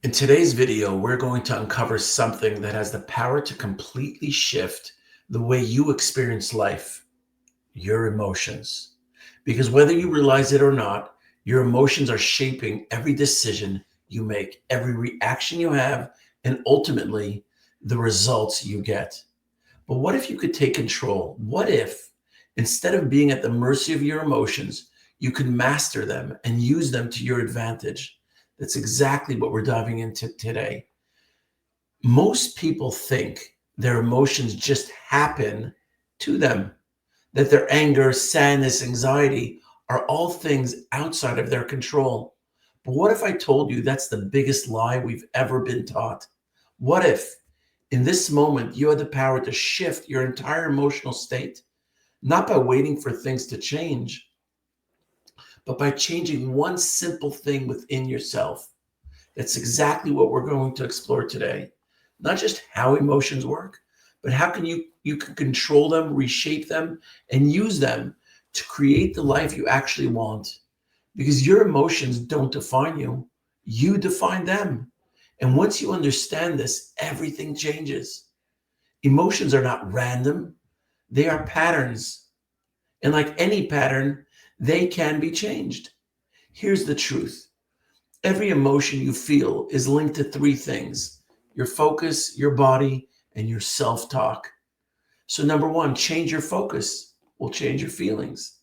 In today's video, we're going to uncover something that has the power to completely shift the way you experience life, your emotions. Because whether you realize it or not, your emotions are shaping every decision you make, every reaction you have, and ultimately the results you get. But what if you could take control? What if, instead of being at the mercy of your emotions, you could master them and use them to your advantage? That's exactly what we're diving into today. Most people think their emotions just happen to them, that their anger, sadness, anxiety are all things outside of their control. But what if I told you that's the biggest lie we've ever been taught? What if in this moment you had the power to shift your entire emotional state, not by waiting for things to change, but by changing one simple thing within yourself? That's exactly what we're going to explore today. Not just how emotions work, but how can you can control them, reshape them, and use them to create the life you actually want. Because your emotions don't define you, you define them. And once you understand this, everything changes. Emotions are not random, they are patterns. And like any pattern, they can be changed. Here's the truth: every emotion you feel is linked to three things: your focus, your body, and your self talk. So, number one, change your focus will change your feelings.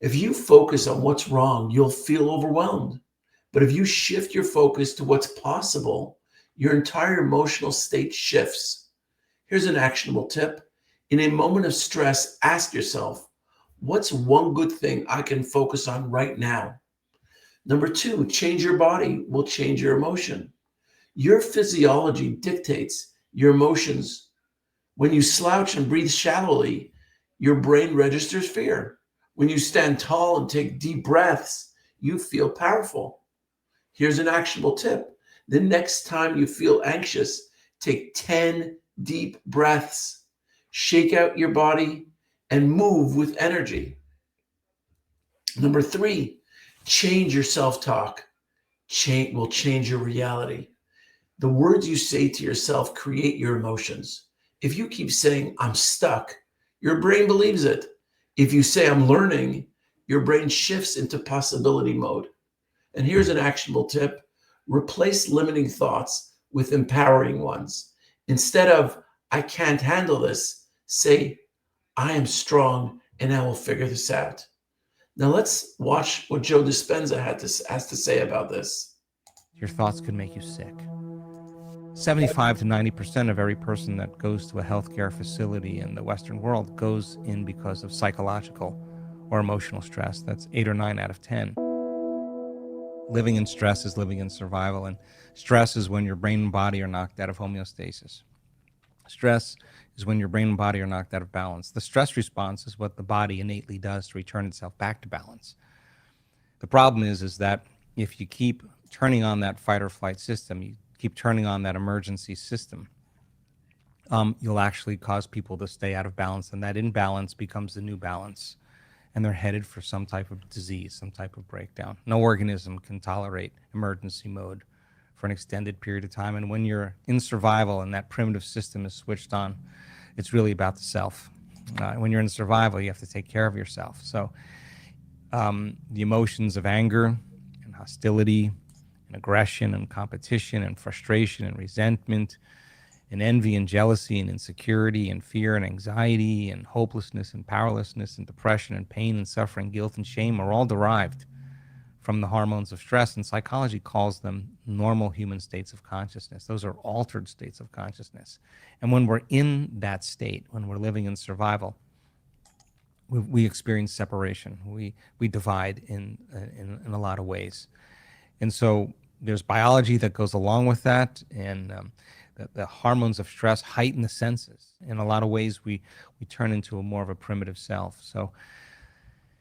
If you focus on what's wrong, you'll feel overwhelmed. But if you shift your focus to what's possible, your entire emotional state shifts. Here's an actionable tip. In a moment of stress, ask yourself, what's one good thing I can focus on right now? Number two, change your body will change your emotion. Your physiology dictates your emotions. When you slouch and breathe shallowly, your brain registers fear. When you stand tall and take deep breaths, you feel powerful. Here's an actionable tip. The next time you feel anxious, take 10 deep breaths, shake out your body, and move with energy. Number three, change your self talk. Change will change your reality. The words you say to yourself create your emotions. If you keep saying, I'm stuck, your brain believes it. If you say, I'm learning, your brain shifts into possibility mode. And here's an actionable tip: replace limiting thoughts with empowering ones. Instead of, I can't handle this, say, I am strong and I will figure this out. Now let's watch what Joe Dispenza has to say about this. Your thoughts could make you sick. 75 to 90% of every person that goes to a healthcare facility in the Western world goes in because of psychological or emotional stress. That's 8 or 9 out of 10. Living in stress is living in survival, and stress is when your brain and body are knocked out of homeostasis. Stress is when your brain and body are knocked out of balance. The stress response is what the body innately does to return itself back to balance. The problem is that if you keep turning on that fight or flight system, you keep turning on that emergency system, you'll actually cause people to stay out of balance, and that imbalance becomes the new balance, and they're headed for some type of disease, some type of breakdown. No organism can tolerate emergency mode for an extended period of time, and when you're in survival and that primitive system is switched on, it's really about the self. When you're in survival, you have to take care of yourself. So the emotions of anger and hostility and aggression and competition and frustration and resentment and envy and jealousy and insecurity and fear and anxiety and hopelessness and powerlessness and depression and pain and suffering, guilt and shame are all derived from the hormones of stress, and psychology calls them normal human states of consciousness. Those are altered states of consciousness. And when we're in that state, when we're living in survival, we experience separation. We divide in a lot of ways. And so there's biology that goes along with that, and the hormones of stress heighten the senses. In a lot of ways, we turn into a more of a primitive self. So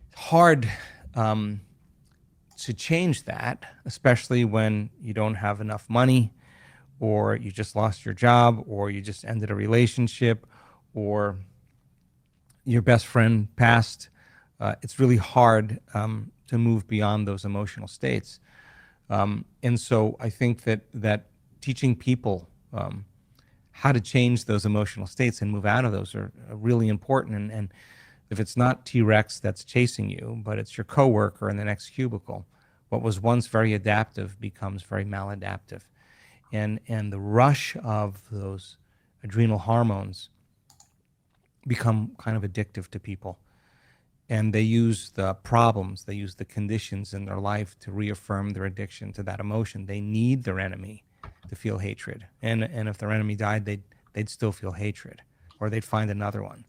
it's hard to change that, especially when you don't have enough money, or you just lost your job, or you just ended a relationship, or your best friend passed. It's really hard to move beyond those emotional states. And so I think that teaching people how to change those emotional states and move out of those are really important. And if it's not T-Rex that's chasing you, but it's your coworker in the next cubicle, what was once very adaptive becomes very maladaptive. And the rush of those adrenal hormones become kind of addictive to people. And they use the problems, they use the conditions in their life to reaffirm their addiction to that emotion. They need their enemy to feel hatred. And if their enemy died, they'd still feel hatred, or they'd find another one.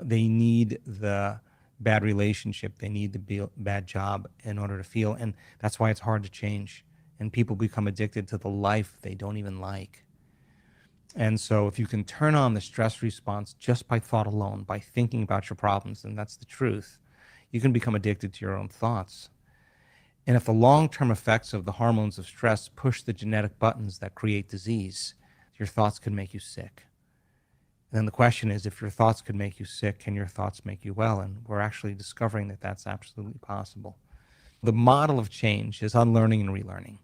They need the bad relationship, they need the bad job in order to feel. And that's why it's hard to change. And people become addicted to the life they don't even like. And so if you can turn on the stress response just by thought alone, by thinking about your problems, and that's the truth, you can become addicted to your own thoughts. And if the long-term effects of the hormones of stress push the genetic buttons that create disease, your thoughts can make you sick. And then the question is, if your thoughts could make you sick, can your thoughts make you well? And we're actually discovering that that's absolutely possible. The model of change is unlearning and relearning.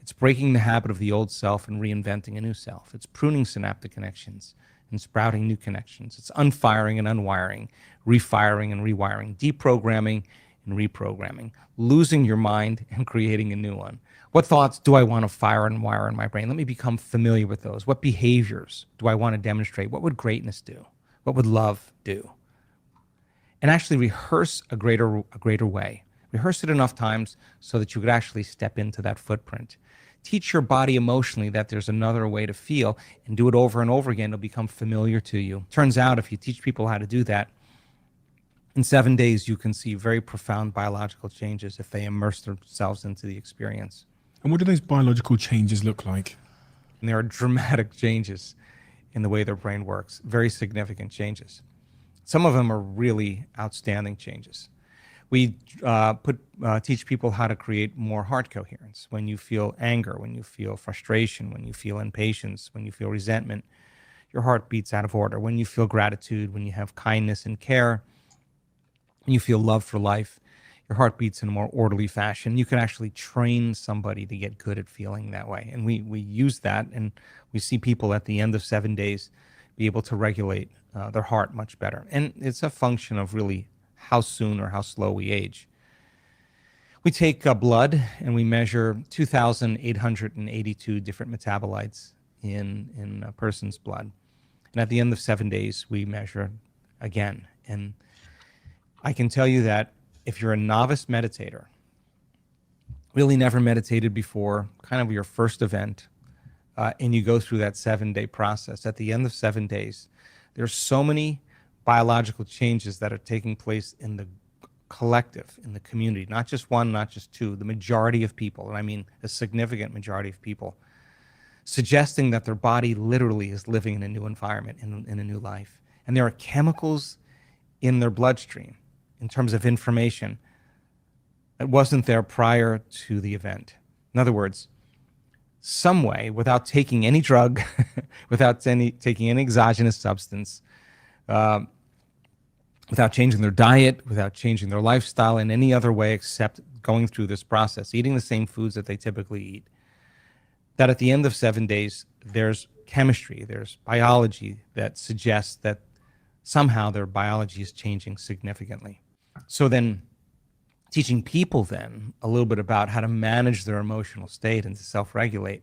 It's breaking the habit of the old self and reinventing a new self. It's pruning synaptic connections and sprouting new connections. It's unfiring and unwiring, refiring and rewiring, deprogramming and reprogramming, losing your mind and creating a new one. What thoughts do I want to fire and wire in my brain? Let me become familiar with those. What behaviors do I want to demonstrate? What would greatness do? What would love do? And actually rehearse a greater way. Rehearse it enough times so that you could actually step into that footprint. Teach your body emotionally that there's another way to feel, and do it over and over again. It'll become familiar to you. Turns out if you teach people how to do that, in 7 days you can see very profound biological changes if they immerse themselves into the experience. And what do those biological changes look like? And there are dramatic changes in the way their brain works, very significant changes. Some of them are really outstanding changes. We teach people how to create more heart coherence. When you feel anger, when you feel frustration, when you feel impatience, when you feel resentment, your heart beats out of order. When you feel gratitude, when you have kindness and care, when you feel love for life, your heart beats in a more orderly fashion. You can actually train somebody to get good at feeling that way. And we use that, and we see people at the end of 7 days be able to regulate their heart much better. And it's a function of really how soon or how slow we age. We take blood and we measure 2,882 different metabolites in a person's blood. And at the end of 7 days, we measure again. And I can tell you that if you're a novice meditator, really never meditated before, kind of your first event, and you go through that 7-day process, at the end of 7 days, there's so many biological changes that are taking place in the collective, in the community, not just one, not just two, the majority of people, and I mean a significant majority of people, suggesting that their body literally is living in a new environment, in a new life. And there are chemicals in their bloodstream, in terms of information, that wasn't there prior to the event. In other words, some way, without taking any drug, without taking any exogenous substance, without changing their diet, without changing their lifestyle in any other way except going through this process, eating the same foods that they typically eat, that at the end of 7 days, there's chemistry, there's biology that suggests that somehow their biology is changing significantly. So then teaching people then a little bit about how to manage their emotional state and to self-regulate,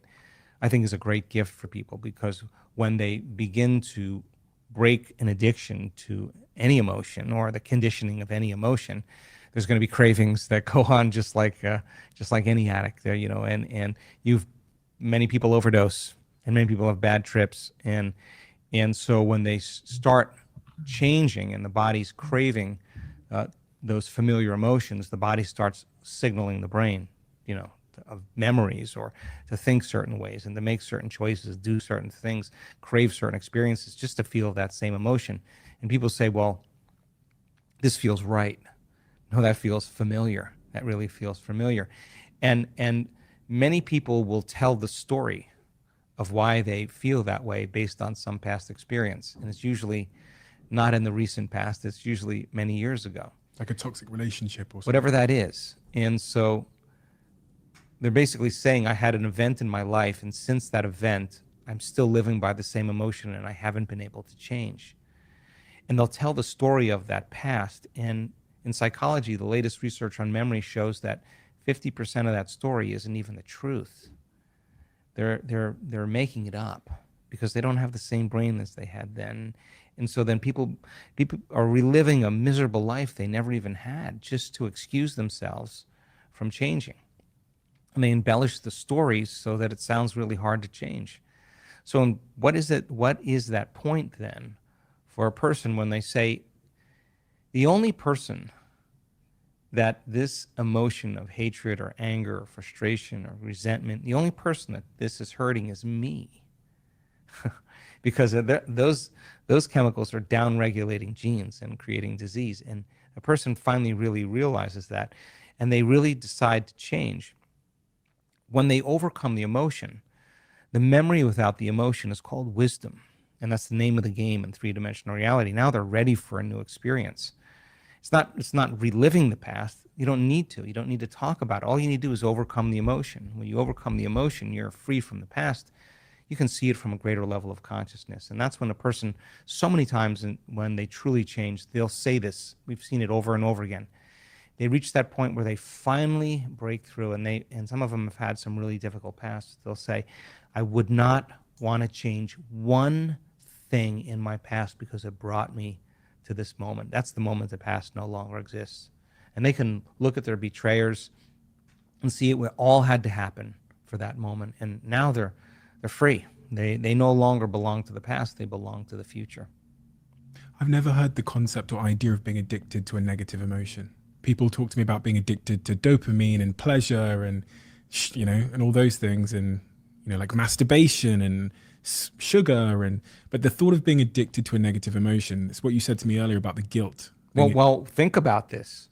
I think is a great gift for people, because when they begin to break an addiction to any emotion or the conditioning of any emotion, there's going to be cravings that go on just like any addict there, you know, and many people overdose and many people have bad trips. And so when they start changing and the body's craving those familiar emotions, the body starts signaling the brain, you know, of memories or to think certain ways and to make certain choices, do certain things, crave certain experiences just to feel that same emotion. And people say, well, this feels right. No, that feels familiar. That really feels familiar. And many people will tell the story of why they feel that way based on some past experience. And it's usually not in the recent past. It's usually many years ago. Like a toxic relationship or something. Whatever that is. And so They're basically saying I had an event in my life, and since that event, I'm still living by the same emotion and I haven't been able to change. And they'll tell the story of that past. And in psychology, the latest research on memory shows that 50% of that story isn't even the truth. They're making it up because they don't have the same brain as they had then. And so then people are reliving a miserable life they never even had just to excuse themselves from changing. And they embellish the stories so that it sounds really hard to change. So what is that point then for a person when they say the only person that this emotion of hatred or anger or frustration or resentment, the only person that this is hurting is me? Because those chemicals are down-regulating genes and creating disease. And a person finally really realizes that, and they really decide to change. When they overcome the emotion, the memory without the emotion is called wisdom. And that's the name of the game in three-dimensional reality. Now they're ready for a new experience. It's not reliving the past. You don't need to. You don't need to talk about it. All you need to do is overcome the emotion. When you overcome the emotion, you're free from the past. You can see it from a greater level of consciousness. And that's when a person, so many times when they truly change, they'll say this. We've seen it over and over again. They reach that point where they finally break through, and some of them have had some really difficult pasts. They'll say, I would not want to change one thing in my past because it brought me to this moment. That's the moment the past no longer exists. And they can look at their betrayers and see it all had to happen for that moment. And now they're free. They no longer belong to the past. They belong to the future. I've never heard the concept or idea of being addicted to a negative emotion. People talk to me about being addicted to dopamine and pleasure and, and all those things, and, like masturbation and sugar. But the thought of being addicted to a negative emotion, it's what you said to me earlier about the guilt. Well, think about this.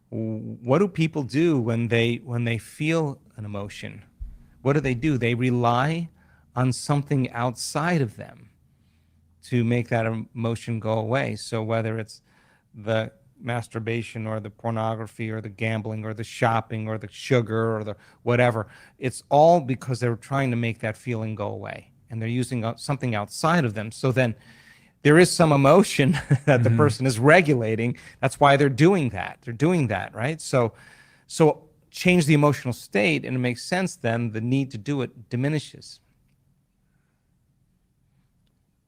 What do people do when they feel an emotion? What do? They rely on something outside of them to make that emotion go away. So whether it's the masturbation or the pornography or the gambling or the shopping or the sugar or the whatever, it's all because they're trying to make that feeling go away, and they're using something outside of them. So then there is some emotion that the person is regulating. That's why they're doing that. They're doing that, right? So change the emotional state, and it makes sense then the need to do it diminishes.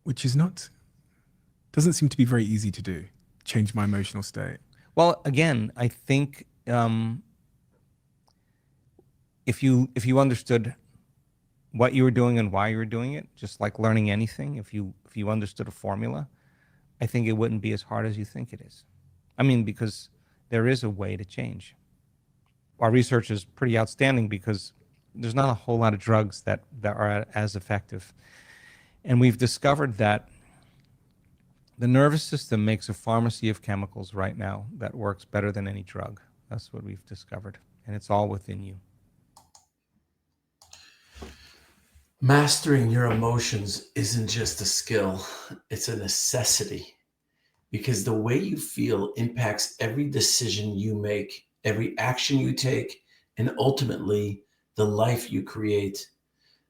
Which doesn't seem to be very easy to do. Change my emotional state. Well, again, I think if you understood what you were doing and why you were doing it, just like learning anything, if you understood a formula, I think it wouldn't be as hard as you think it is. I mean, because there is a way to change. Our research is pretty outstanding because there's not a whole lot of drugs that are as effective. And we've discovered that the nervous system makes a pharmacy of chemicals right now that works better than any drug. That's what we've discovered. And it's all within you. Mastering your emotions isn't just a skill, it's a necessity, because the way you feel impacts every decision you make, every action you take, and ultimately the life you create.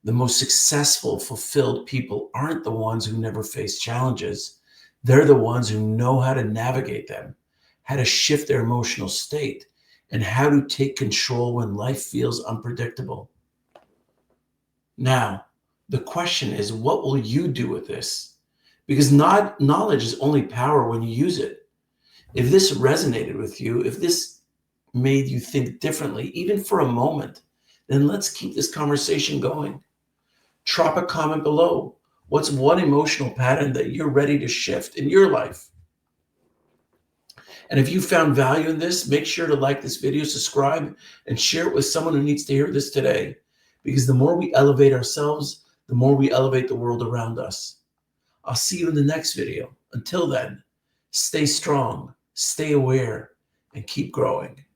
The most successful, fulfilled people aren't the ones who never face challenges. They're the ones who know how to navigate them, how to shift their emotional state, and how to take control when life feels unpredictable. Now, the question is, what will you do with this? Because knowledge is only power when you use it. If this resonated with you, if this made you think differently, even for a moment, then let's keep this conversation going. Drop a comment below. What's one emotional pattern that you're ready to shift in your life? And if you found value in this, make sure to like this video, subscribe, and share it with someone who needs to hear this today. Because the more we elevate ourselves, the more we elevate the world around us. I'll see you in the next video. Until then, stay strong, stay aware, and keep growing.